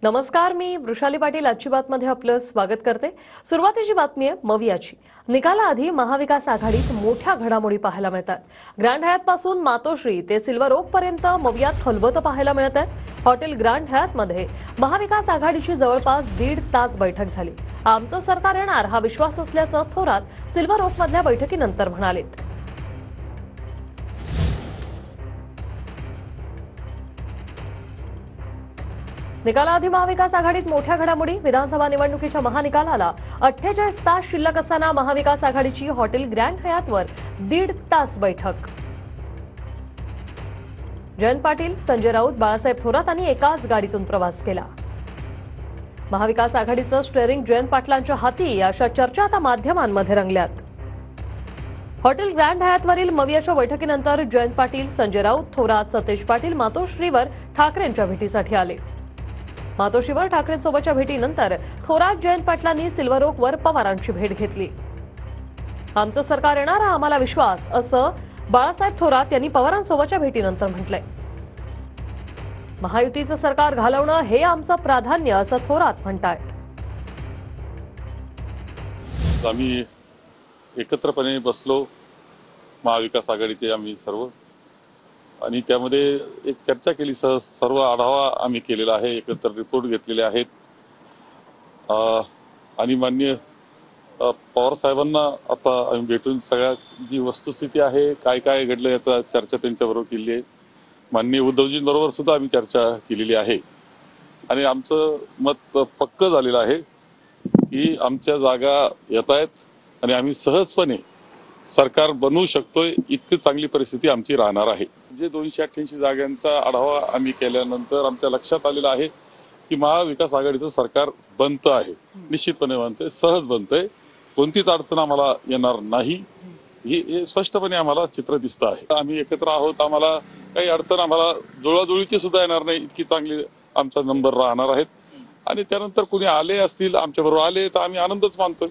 नमस्कार, मी वृषाली पाटील आजची बातमध्ये आपलं स्वागत करते। सुरुवातीची बातमी आहे मवियाची। निकालाआधी महाविकास आघाडीत मोठ्या घडामोडी पाहायला मिळतात। ग्रँड हयात पासून मातोश्री ते सिल्वर ओक पर्यंत मवियात खलबतं पाहायला मिळत आहे। हॉटेल ग्रँड हयात मध्ये महाविकास आघाडीची जवळपास 1.5 तास बैठक झाली। आमचं सरकार येणार हा विश्वास असल्याचं थोरात सिल्वर ओक मधल्या बैठकीनंतर म्हणालेत। निकालाआधी महाविकास आघाडीत मोठ्या घडामोडी। विधानसभा निवडणुकीच्या महानिकालाला 48 तास शिल्लक असताना महाविकास आघाडीची हॉटेल ग्रँड हयातवर 1.5 तास बैठक। जयंत पाटील, संजय राऊत, बाळासाहेब थोरात यांनी एकाच गाडीतून प्रवास केला। महाविकास आघाडीचं स्टीअरिंग जयंत पाटलांच्या हाती अशा चर्चा आता माध्यमांमध्ये रंगल्यात। हॉटेल ग्रँड हयातवरील मवियाच्या बैठकीनंतर जयंत पाटील, संजय राऊत, थोरात, सतेज पाटील मातोश्रीवर ठाकरेंच्या भेटीसाठी आले। मातोश्रीवर ठाकरेंसोबतच्या भेटीनंतर थोरात, जयंत पाटलांनी सिल्वर ओकवर पवारांची भेट घेतली। आमचं सरकार येणार हा आम्हाला विश्वास, असं बाळासाहेब थोरात यांनी पवारांसोबतच्या भेटीनंतर म्हटलंय। महायुतीचं सरकार घालवणं हे आमचं प्राधान्य, असं थोरात म्हणतायत। आम्ही एकत्रपणे बसलो, महाविकास आघाडीचे आम्ही सर्व, आणि त्यामध्ये एक चर्चा केली। सर्व आढावा आम्ही केलेला आहे, एकत्र रिपोर्ट घेतलेले आहेत आणि माननीय पवार साहेबांना आता आम्ही भेटून सगळ्या जी वस्तुस्थिती आहे, काय काय घडलं याचा चर्चा त्यांच्याबरोबर केली आहे। माननीय उद्धवजींबरोबर सुद्धा आम्ही चर्चा केलेली आहे आणि आमचं मत पक्क झालेलं आहे की आमच्या जागा येत आहेत आणि आम्ही सहजपणे सरकार बनवू शकतोय, इतकी चांगली परिस्थिती आमची राहणार आहे। जे 288 जागांचा आढावा आम्ही केल्यानंतर आमच्या लक्षात आलेलं आहे की महाविकास आघाडीचं सरकार बनतं आहे, निश्चितपणे बनतंय, सहज बनतंय, कोणतीच अडचण आम्हाला येणार नाही, हे स्पष्टपणे आम्हाला चित्र दिसतं आहे। आम्ही एकत्र आहोत, आम्हाला काही अडचण आम्हाला जुळवाजुळवीची सुद्धा येणार नाही, इतकी चांगली आमचा नंबर राहणार आहेत आणि त्यानंतर कुणी आले असतील आमच्याबरोबर आले तर आम्ही आनंदच मानतोय।